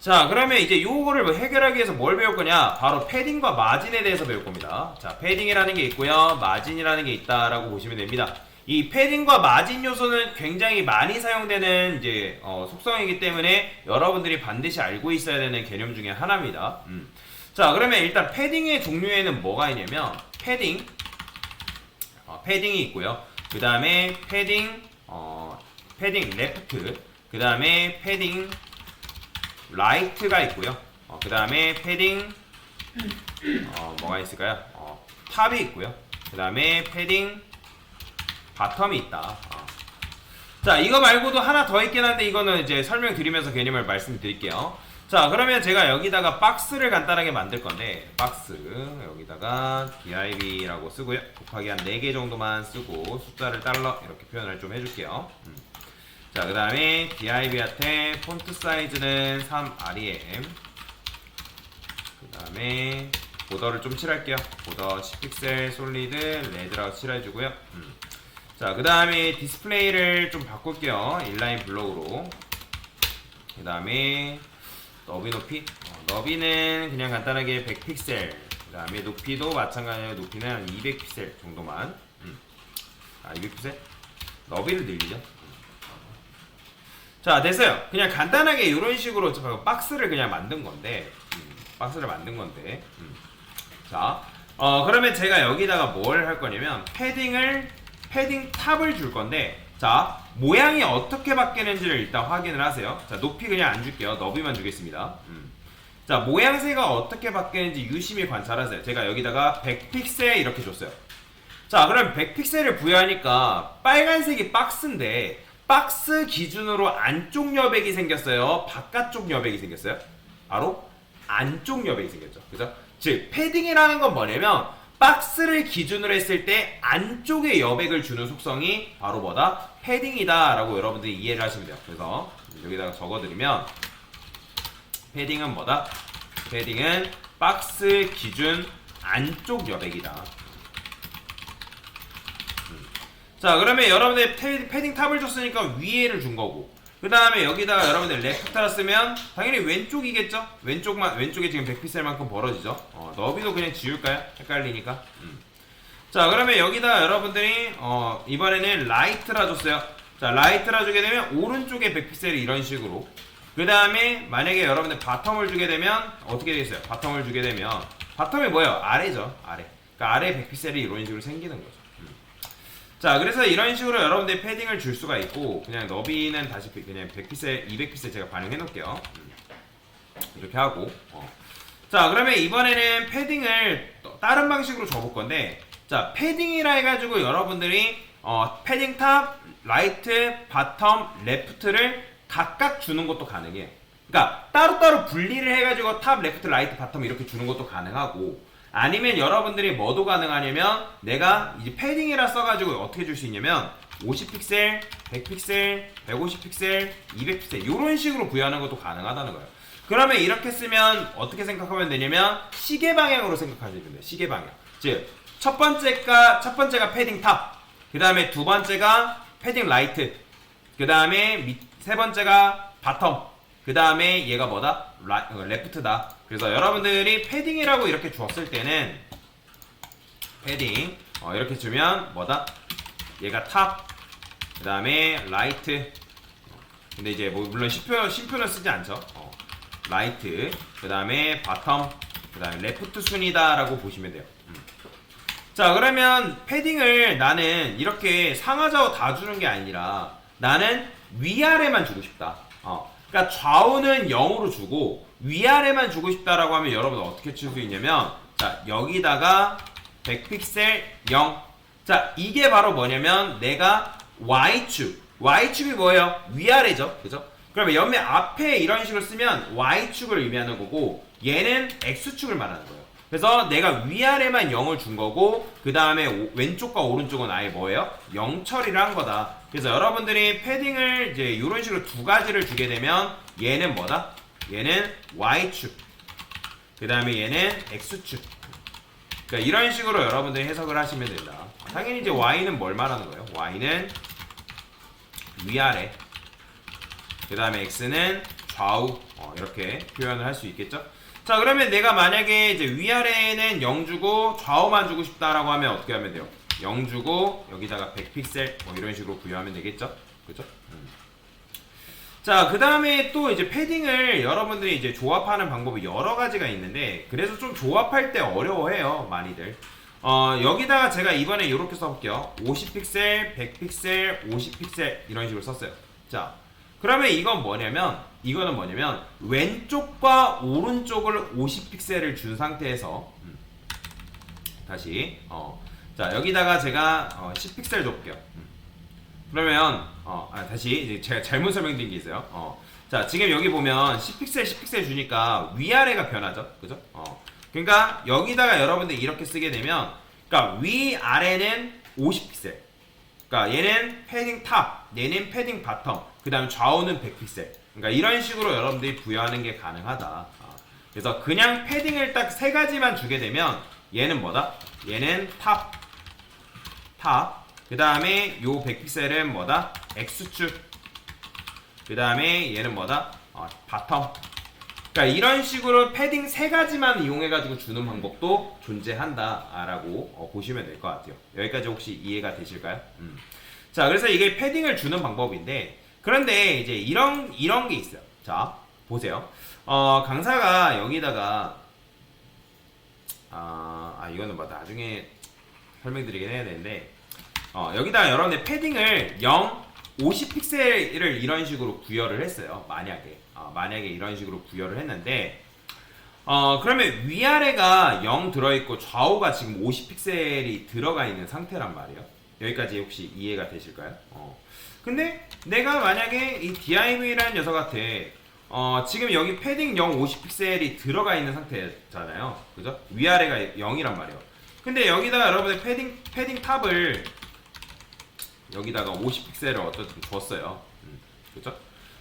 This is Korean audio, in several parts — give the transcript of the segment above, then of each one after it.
자, 그러면 이제 요거를 해결하기 위해서 뭘 배울 거냐? 바로 패딩과 마진에 대해서 배울 겁니다. 자, 패딩이라는 게 있고요. 마진이라는 게 있다라고 보시면 됩니다. 이 패딩과 마진 요소는 굉장히 많이 사용되는 이제 속성이기 때문에 여러분들이 반드시 알고 있어야 되는 개념 중에 하나입니다. 자, 그러면 일단 패딩의 종류에는 뭐가 있냐면 패딩이 있고요. 그 다음에 패딩 레프트, 그 다음에 패딩 라이트가 있고요. 그 다음에 패딩 뭐가 있을까요? 탑이 있고요. 그 다음에 패딩 바텀이 있다. 자, 이거 말고도 하나 더 있긴 한데 이거는 이제 설명드리면서 개념을 말씀드릴게요. 자, 그러면 제가 여기다가 박스를 간단하게 만들 건데, 박스 여기다가 div라고 쓰고요. 곱하기 한 4개 정도만 쓰고 숫자를 달러 이렇게 표현을 좀 해줄게요. 자, 그 다음에 div한테 폰트 사이즈는 3rem, 그 다음에 보더를 좀 칠할게요. 보더 10픽셀 솔리드 레드라고 칠해주고요. 자, 그 다음에 디스플레이를 좀 바꿀게요. 인라인 블록으로. 그 다음에 너비 높이, 너비는 그냥 간단하게 100픽셀, 그 다음에 높이도 마찬가지로 높이는 한 200픽셀 정도만. 200픽셀? 너비를 늘리죠. 자, 됐어요. 그냥 간단하게 이런 식으로 박스를 그냥 만든 건데, 자, 그러면 제가 여기다가 뭘 할 거냐면 패딩 탑을 줄 건데, 자, 모양이 어떻게 바뀌는지를 일단 확인을 하세요. 자, 높이 그냥 안 줄게요. 너비만 주겠습니다. 자, 모양새가 어떻게 바뀌는지 유심히 관찰하세요. 제가 여기다가 100픽셀 이렇게 줬어요. 자, 그럼 100픽셀을 부여하니까 빨간색이 박스인데 박스 기준으로 안쪽 여백이 생겼어요? 바깥쪽 여백이 생겼어요? 바로 안쪽 여백이 생겼죠. 그죠? 즉, 패딩이라는 건 뭐냐면 박스를 기준으로 했을 때 안쪽에 여백을 주는 속성이 바로 뭐다? 패딩이다 라고 여러분들이 이해를 하시면 돼요. 그래서 여기다가 적어드리면 패딩은 뭐다? 패딩은 박스 기준 안쪽 여백이다. 자, 그러면 여러분들 패딩 탑을 줬으니까 위에를 준 거고, 그 다음에 여기다가 여러분들 레프트라 쓰면 당연히 왼쪽이겠죠? 왼쪽에 지금 100픽셀만큼 벌어지죠? 너비도 그냥 지울까요? 헷갈리니까. 자, 그러면 여기다 여러분들이 이번에는 라이트라 줬어요. 자, 라이트라 주게 되면 오른쪽에 100픽셀이 이런 식으로, 그 다음에 만약에 여러분들 바텀을 주게 되면 어떻게 되겠어요? 바텀을 주게 되면 바텀이 뭐예요? 아래죠. 아래. 그러니까 아래 100픽셀이 이런 식으로 생기는 거죠. 자, 그래서 이런 식으로 여러분들이 패딩을 줄 수가 있고, 그냥 너비는 다시 그냥 100픽셀, 200픽셀 제가 반영해 놓을게요. 이렇게 하고. 자, 그러면 이번에는 패딩을 또 다른 방식으로 줘볼 건데, 자, 패딩이라 해가지고 여러분들이 패딩 탑, 라이트, 바텀, 레프트를 각각 주는 것도 가능해요. 그러니까 따로따로 분리를 해가지고 탑, 레프트, 라이트, 바텀 이렇게 주는 것도 가능하고, 아니면 여러분들이 뭐도 가능하냐면 내가 이제 패딩이라 써가지고 어떻게 줄 수 있냐면 50픽셀, 100픽셀, 150픽셀, 200픽셀 이런 식으로 부여하는 것도 가능하다는 거예요. 그러면 이렇게 쓰면 어떻게 생각하면 되냐면 시계 방향으로 생각하시면 돼요. 시계 방향. 즉 첫 번째가 패딩 탑, 그 다음에 두 번째가 패딩 라이트, 그 다음에 세 번째가 바텀, 그 다음에 얘가 뭐다? 레프트다. 그래서 여러분들이 패딩이라고 이렇게 줬을 때는 패딩 이렇게 주면 뭐다? 얘가 탑, 그 다음에 라이트, 근데 이제 뭐 물론 심표는 쓰지 않죠. 라이트, 그 다음에 바텀, 그 다음에 레프트 순이다 라고 보시면 돼요. 자, 그러면 패딩을 나는 이렇게 상하좌우 다 주는 게 아니라 나는 위아래만 주고 싶다. 그러니까 좌우는 0으로 주고 위아래만 주고 싶다라고 하면 여러분 어떻게 칠 수 있냐면, 자, 여기다가 100픽셀 0. 자, 이게 바로 뭐냐면 내가 Y축이 뭐예요? 위아래죠. 그죠? 그러면 옆에 앞에 이런 식으로 쓰면 Y축을 의미하는 거고, 얘는 X축을 말하는 거예요. 그래서 내가 위아래만 0을 준 거고, 그 다음에 왼쪽과 오른쪽은 아예 뭐예요? 0 처리를 한 거다. 그래서 여러분들이 패딩을 이제 이런 식으로 두 가지를 주게 되면 얘는 뭐다? 얘는 Y축, 그 다음에 얘는 X축. 그러니까 이런 식으로 여러분들이 해석을 하시면 된다. 당연히 이제 Y는 뭘 말하는 거예요? Y는 위아래, 그 다음에 X는 좌우 이렇게 표현을 할 수 있겠죠. 자, 그러면 내가 만약에 이제 위아래에는 0 주고 좌우만 주고 싶다라고 하면 어떻게 하면 돼요? 0 주고 여기다가 100픽셀 뭐 이런 식으로 부여하면 되겠죠. 그죠? 자, 그 다음에 또 이제 패딩을 여러분들이 이제 조합하는 방법이 여러 가지가 있는데, 그래서 좀 조합할 때 어려워해요, 많이들. 여기다가 제가 이번에 이렇게 써볼게요. 50픽셀, 100픽셀, 50픽셀 이런 식으로 썼어요. 자, 그러면 이거는 뭐냐면 왼쪽과 오른쪽을 50픽셀을 준 상태에서 다시 자, 여기다가 제가 10픽셀 줘볼게요. 그러면 다시 이제 제가 잘못 설명드린 게 있어요. 자, 지금 여기 보면 10픽셀 주니까 위아래가 변하죠, 그죠? 그러니까 여기다가 여러분들 이렇게 쓰게 되면, 그러니까 위아래는 50픽셀, 그러니까 얘는 패딩 탑, 얘는 패딩 바텀, 그 다음에 좌우는 100픽셀. 그러니까 이런 식으로 여러분들이 부여하는 게 가능하다. 그래서 그냥 패딩을 딱 세 가지만 주게 되면 얘는 뭐다? 얘는 탑. 그 다음에 요 100픽셀은 뭐다? X축. 그 다음에 얘는 뭐다? 바텀. 그러니까 이런 식으로 패딩 세 가지만 이용해가지고 주는 방법도 존재한다라고 보시면 될 것 같아요. 여기까지 혹시 이해가 되실까요? 자, 그래서 이게 패딩을 주는 방법인데, 그런데 이제 이런 게 있어요. 자, 보세요. 강사가 여기다가 이거는 뭐 나중에 설명드리긴 해야 되는데, 여기다가 여러분들 패딩을 50픽셀을 이런 식으로 부여를 했어요. 만약에 이런 식으로 부여를 했는데, 그러면 위아래가 0 들어있고 좌우가 지금 50픽셀이 들어가 있는 상태란 말이에요. 여기까지 혹시 이해가 되실까요? 근데 내가 만약에 이 DIV라는 녀석한테 지금 여기 패딩 0 50픽셀이 들어가 있는 상태잖아요. 그죠? 위아래가 0이란 말이에요. 근데 여기다가 여러분들 패딩 탑을 여기다가 50픽셀을 어쨌든 줬어요. 그죠?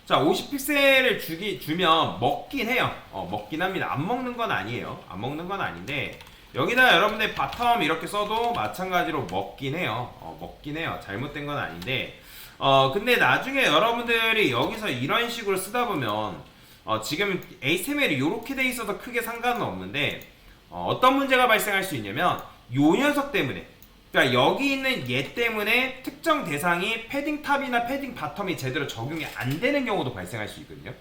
자, 50픽셀을 주면 먹긴 해요. 먹긴 합니다. 안 먹는 건 아니에요. 안 먹는 건 아닌데, 여기다 여러분들 바텀 이렇게 써도 마찬가지로 먹긴 해요. 먹긴 해요. 잘못된 건 아닌데, 근데 나중에 여러분들이 여기서 이런 식으로 쓰다 보면, 지금 HTML이 이렇게 돼 있어서 크게 상관은 없는데, 어떤 문제가 발생할 수 있냐면, 요 녀석 때문에, 그러니까 여기 있는 얘 때문에 특정 대상이 패딩 탑이나 패딩 바텀이 제대로 적용이 안 되는 경우도 발생할 수 있거든요.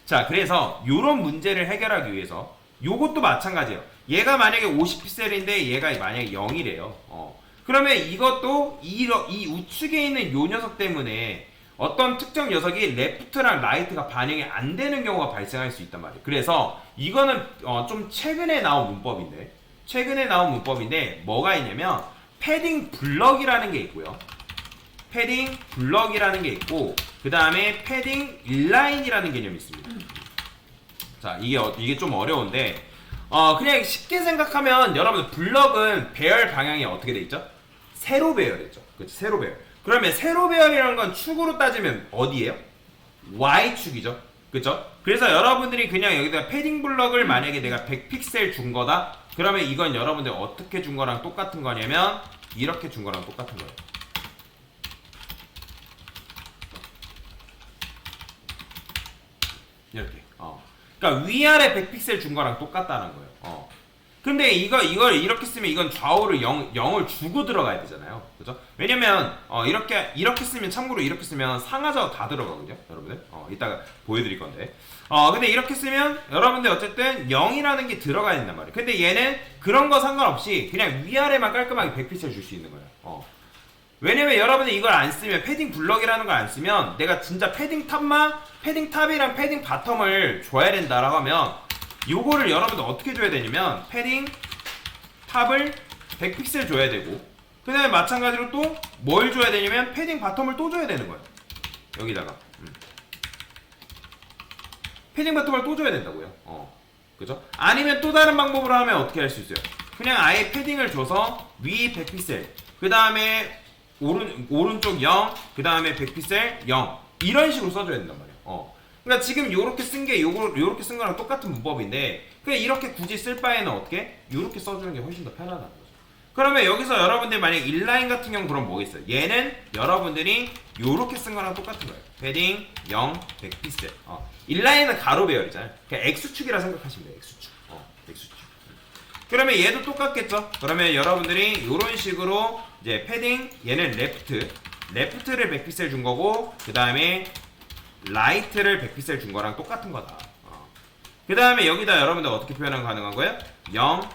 자, 그래서 이런 문제를 해결하기 위해서 요것도 마찬가지예요. 얘가 만약에 50픽셀인데 얘가 만약에 0이래요. 그러면 이것도 이 우측에 있는 요 녀석 때문에 어떤 특정 녀석이 레프트랑 라이트가 반영이 안 되는 경우가 발생할 수 있단 말이에요. 그래서 이거는 좀 최근에 나온 문법인데 뭐가 있냐면 패딩 블럭이라는 게 있고요. 패딩 블럭이라는 게 있고, 그 다음에 패딩 인라인이라는 개념이 있습니다. 자, 이게 좀 어려운데, 그냥 쉽게 생각하면 여러분 블럭은 배열 방향이 어떻게 돼 있죠? 세로 배열이죠. 그렇죠? 세로 배열. 그러면 세로 배열이라는 건 축으로 따지면 어디예요? Y축이죠. 그렇죠? 그래서 여러분들이 그냥 여기다 패딩 블럭을 만약에 내가 100픽셀 준 거다. 그러면 이건 여러분들 어떻게 준 거랑 똑같은 거냐면 이렇게 준 거랑 똑같은 거예요. 이렇게. 그러니까 위아래 100픽셀 준 거랑 똑같다는 거예요. 근데 이걸 이렇게 쓰면 이건 좌우를 0을 주고 들어가야 되잖아요. 그죠? 왜냐면 이렇게 쓰면, 참고로 이렇게 쓰면 상하좌우 다 들어가거든요, 여러분들. 이따가 보여드릴 건데. 근데 이렇게 쓰면 여러분들 어쨌든 0이라는 게 들어가야 된단 말이에요. 근데 얘는 그런 거 상관없이 그냥 위아래만 깔끔하게 100픽셀 줄 수 있는 거예요. 왜냐면 여러분들 이걸 안 쓰면, 패딩 블럭이라는 걸 안 쓰면 내가 진짜 패딩 탑이랑 패딩 바텀을 줘야 된다라고 하면 요거를 여러분들 어떻게 줘야 되냐면 패딩 탑을 100픽셀 줘야 되고, 그 다음에 마찬가지로 또 뭘 줘야 되냐면 패딩 바텀을 또 줘야 되는 거예요. 여기다가 패딩 바텀을 또 줘야 된다고요. 그죠? 아니면 또 다른 방법으로 하면 어떻게 할 수 있어요? 그냥 아예 패딩을 줘서 위 100픽셀, 그 다음에 오른쪽 0, 그 다음에 100픽셀 0 이런 식으로 써줘야 된단 말이에요. 그러니까 지금 요렇게 쓴 게 요렇게 쓴 거랑 똑같은 문법인데, 그냥 이렇게 굳이 쓸 바에는 어떻게? 요렇게 써주는 게 훨씬 더 편하다는 거죠. 그러면 여기서 여러분들 만약 인라인 같은 경우 그럼 뭐겠어요? 얘는 여러분들이 요렇게 쓴 거랑 똑같은 거예요. 패딩 0, 100피셀. 인라인은 가로 배열이잖아요. 그냥 X축이라 생각하시면 돼요. X축. X축. 그러면 얘도 똑같겠죠? 그러면 여러분들이 요런 식으로 이제 패딩 얘는 레프트를 100피셀 준 거고 그 다음에 라이트를 100피셀 준 거랑 똑같은 거다. 그 다음에 여기다 여러분들 어떻게 표현하면 가능한 거예요? 0,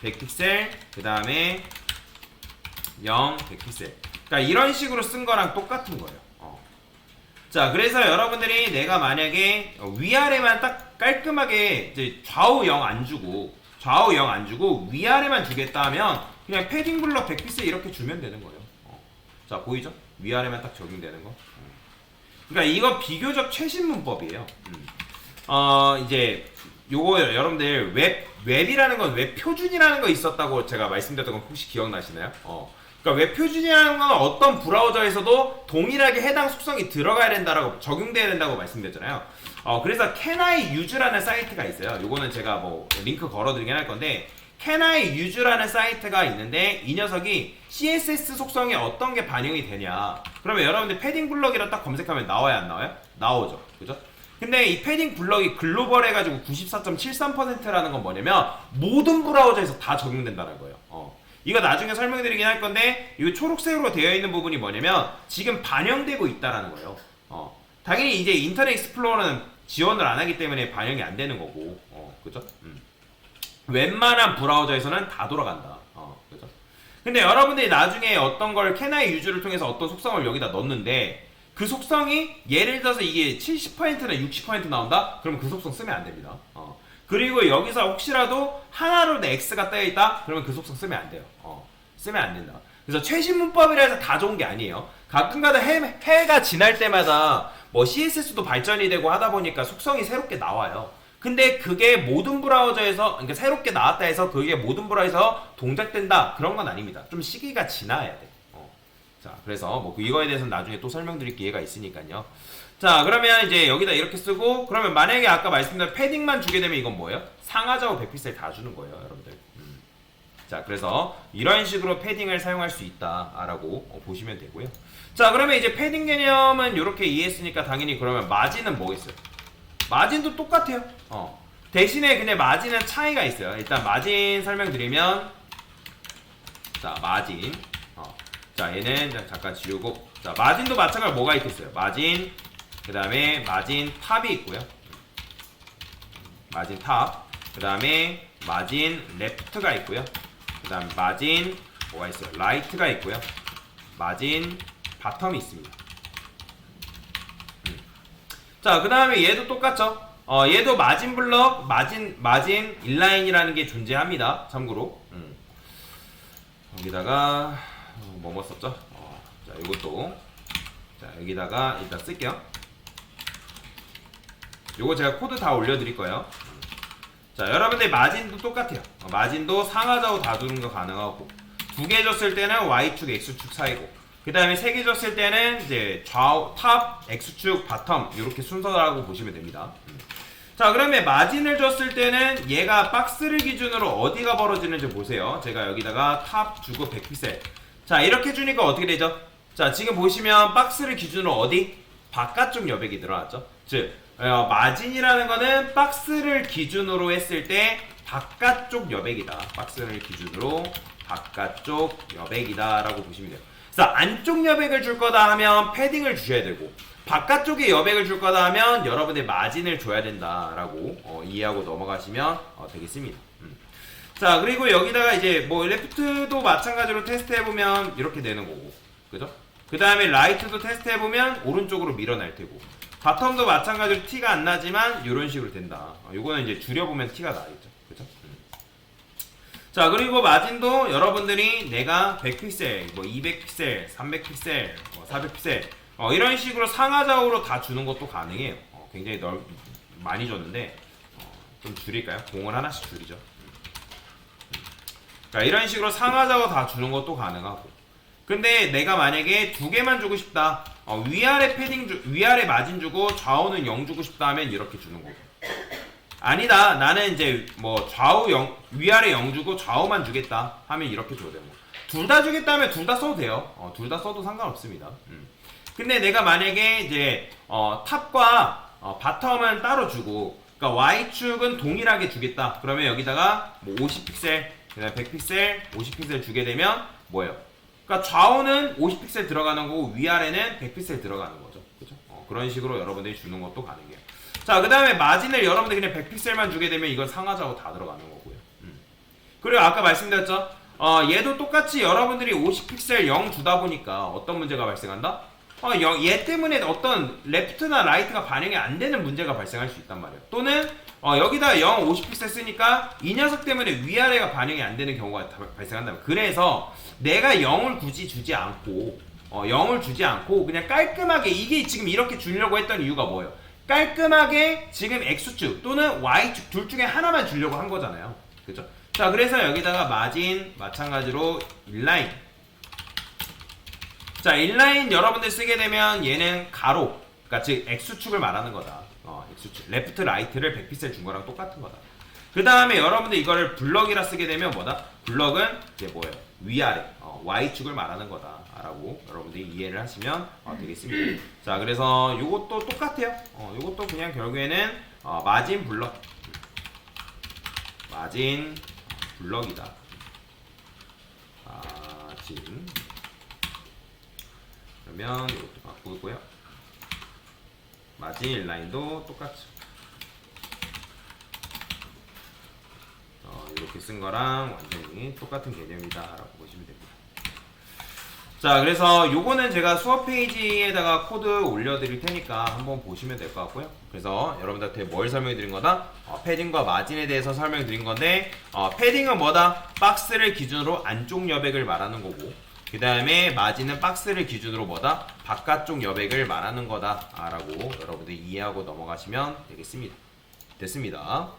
100픽셀, 그 다음에 0, 100픽셀. 그러니까 이런 식으로 쓴 거랑 똑같은 거예요. 자, 그래서 여러분들이 내가 만약에 위아래만 딱 깔끔하게 이제 좌우 0 안 주고 위아래만 주겠다 하면 그냥 패딩 블럭 100픽셀 이렇게 주면 되는 거예요. 자, 보이죠? 위아래만 딱 적용되는 거. 그러니까 이건 비교적 최신 문법이에요. 이제 요거 여러분들 웹이라는 건 웹 표준이라는 거 있었다고 제가 말씀드렸던 건 혹시 기억나시나요? 그러니까 웹 표준이라는 건 어떤 브라우저에서도 동일하게 해당 속성이 들어가야 된다라고 적용돼야 된다고 말씀드렸잖아요. 그래서 Can I Use라는 사이트가 있어요. 요거는 제가 뭐 링크 걸어드리긴 할 건데 Can I Use라는 사이트가 있는데 이 녀석이 CSS 속성에 어떤 게 반영이 되냐. 그러면 여러분들 패딩 블럭이라 딱 검색하면 나와요, 안 나와요? 나오죠, 그죠? 근데 이 패딩 블럭이 글로벌 해가지고 94.73%라는 건 뭐냐면 모든 브라우저에서 다 적용된다는 거예요. 이거 나중에 설명드리긴 할 건데 이 초록색으로 되어 있는 부분이 뭐냐면 지금 반영되고 있다라는 거예요. 당연히 이제 인터넷 익스플로러는 지원을 안 하기 때문에 반영이 안 되는 거고, 그죠? 웬만한 브라우저에서는 다 돌아간다. 그죠? 근데 여러분들이 나중에 어떤 걸 캐나이 유즈를 통해서 어떤 속성을 여기다 넣는데 그 속성이 예를 들어서 이게 70%나 60% 나온다? 그러면 그 속성 쓰면 안 됩니다. 그리고 여기서 혹시라도 하나로 X가 떠있다? 그러면 그 속성 쓰면 안 돼요. 쓰면 안 된다. 그래서 최신 문법이라 해서 다 좋은 게 아니에요. 가끔가다 해가 지날 때마다 뭐 CSS도 발전이 되고 하다 보니까 속성이 새롭게 나와요. 근데 그게 모든 브라우저에서, 그러니까 새롭게 나왔다 해서 그게 모든 브라우저에서 동작된다? 그런 건 아닙니다. 좀 시기가 지나야 돼. 자, 그래서 뭐 이거에 대해서는 나중에 또 설명드릴 기회가 있으니까요. 자, 그러면 이제 여기다 이렇게 쓰고, 그러면 만약에 아까 말씀드린 패딩만 주게 되면 이건 뭐예요? 상하좌우 100픽셀 다 주는 거예요, 여러분들. 자, 그래서 이런 식으로 패딩을 사용할 수 있다라고 보시면 되고요. 자, 그러면 이제 패딩 개념은 이렇게 이해했으니까 당연히 그러면 마진은 뭐겠어요? 마진도 똑같아요. 대신에 근데 마진은 차이가 있어요. 일단 마진 설명드리면, 자, 마진. 자, 얘는 잠깐 지우고, 자, 마진도 마찬가지로 뭐가 있겠어요? 마진, 그 다음에 마진 탑이 있고요. 마진 탑, 그 다음에 마진 레프트가 있고요. 그 다음 마진 뭐가 있어요? 라이트가 있고요. 마진 바텀이 있습니다. 자, 그 다음에 얘도 똑같죠? 얘도 마진 블럭, 마진 인라인이라는 게 존재합니다. 참고로. 여기다가 뭐 썼죠? 자, 이것도 자, 여기다가 일단 쓸게요. 요거 제가 코드 다 올려드릴 거예요. 자, 여러분들 마진도 똑같아요. 마진도 상하좌우 다 두는 거 가능하고, 두 개 줬을 때는 Y축, X축 사이고, 그 다음에 세 개 줬을 때는 이제 좌우, 탑, X축, 바텀 이렇게 순서라고 보시면 됩니다. 자, 그러면 마진을 줬을 때는 얘가 박스를 기준으로 어디가 벌어지는지 보세요. 제가 여기다가 탑 주고 100픽셀. 자, 이렇게 주니까 어떻게 되죠? 자, 지금 보시면 박스를 기준으로 어디? 바깥쪽 여백이 늘어났죠. 즉, 마진이라는 거는 박스를 기준으로 했을 때 바깥쪽 여백이다. 박스를 기준으로 바깥쪽 여백이다 라고 보시면 돼요. 그래서 안쪽 여백을 줄 거다 하면 패딩을 주셔야 되고, 바깥쪽에 여백을 줄 거다 하면 여러분들 마진을 줘야 된다라고 이해하고 넘어가시면 되겠습니다. 자, 그리고 여기다가 이제 뭐 레프트도 마찬가지로 테스트 해보면 이렇게 되는 거고, 그죠? 그 다음에 라이트도 테스트 해보면 오른쪽으로 밀어낼 테고, 바텀도 마찬가지로 티가 안 나지만 이런 식으로 된다. 요거는 이제 줄여보면 티가 나겠죠, 그죠? 자, 그리고 마진도 여러분들이 내가 100픽셀, 뭐 200픽셀, 300픽셀, 400픽셀 이런 식으로 상하좌우로 다 주는 것도 가능해요. 굉장히 많이 줬는데 좀 줄일까요? 공을 하나씩 줄이죠. 그러니까 이런 식으로 상하좌우 다 주는 것도 가능하고, 근데 내가 만약에 두 개만 주고 싶다, 위아래 위아래 마진 주고 좌우는 0 주고 싶다 하면 이렇게 주는 거고, 아니다 나는 이제 뭐 좌우 0, 위아래 0 주고 좌우만 주겠다 하면 이렇게 줘야 되고, 둘 다 주겠다면 둘 다 써도 돼요. 둘 다 써도 상관없습니다. 근데 내가 만약에 이제 탑과 바텀은 따로 주고, 그러니까 Y축은 동일하게 주겠다. 그러면 여기다가 뭐 50픽셀, 그다음에 100픽셀, 50픽셀 주게 되면 뭐예요? 그러니까 좌우는 50픽셀 들어가는 거고 위아래는 100픽셀 들어가는 거죠. 그죠? 그런 식으로 여러분들이 주는 것도 가능해요. 자, 그다음에 마진을 여러분들 그냥 100픽셀만 주게 되면 이건 상하좌우 다 들어가는 거고요. 그리고 아까 말씀드렸죠? 얘도 똑같이 여러분들이 50픽셀 0 주다 보니까 어떤 문제가 발생한다? 얘 때문에 어떤 레프트나 라이트가 반영이 안 되는 문제가 발생할 수 있단 말이에요. 또는 여기다 0, 50픽셀 쓰니까 이 녀석 때문에 위아래가 반영이 안 되는 경우가 발생한다. 그래서 내가 0을 굳이 주지 않고 0을 주지 않고 그냥 깔끔하게 이게 지금 이렇게 주려고 했던 이유가 뭐예요? 깔끔하게 지금 X축 또는 Y축 둘 중에 하나만 주려고 한 거잖아요. 그죠? 자, 그래서 여기다가 마진 마찬가지로 인라인. 자, 인라인 여러분들 쓰게 되면 얘는 가로, 그러니까 즉 X축을 말하는 거다. X축. 레프트 라이트를 100픽셀 준 거랑 똑같은 거다. 그 다음에 여러분들 이거를 블럭이라 쓰게 되면 뭐다? 블럭은 이게 뭐예요? 위아래, Y축을 말하는 거다. 라고 여러분들이 이해를 하시면 되겠습니다. 자, 그래서 요것도 똑같아요. 요것도 그냥 결국에는 마진 블럭. 마진 블럭이다. 마진. 그러면 이것도 바꾸고요. 마진 인라인도 똑같죠. 이렇게 쓴 거랑 완전히 똑같은 개념이다 라고 보시면 됩니다. 자, 그래서 요거는 제가 수업 페이지에다가 코드 올려드릴 테니까 한번 보시면 될 것 같고요. 그래서 여러분들한테 뭘 설명드린 거다? 패딩과 마진에 대해서 설명드린 건데, 패딩은 뭐다? 박스를 기준으로 안쪽 여백을 말하는 거고, 그 다음에 마진은 박스를 기준으로 뭐다? 바깥쪽 여백을 말하는 거다 라고 여러분들이 이해하고 넘어가시면 되겠습니다. 됐습니다.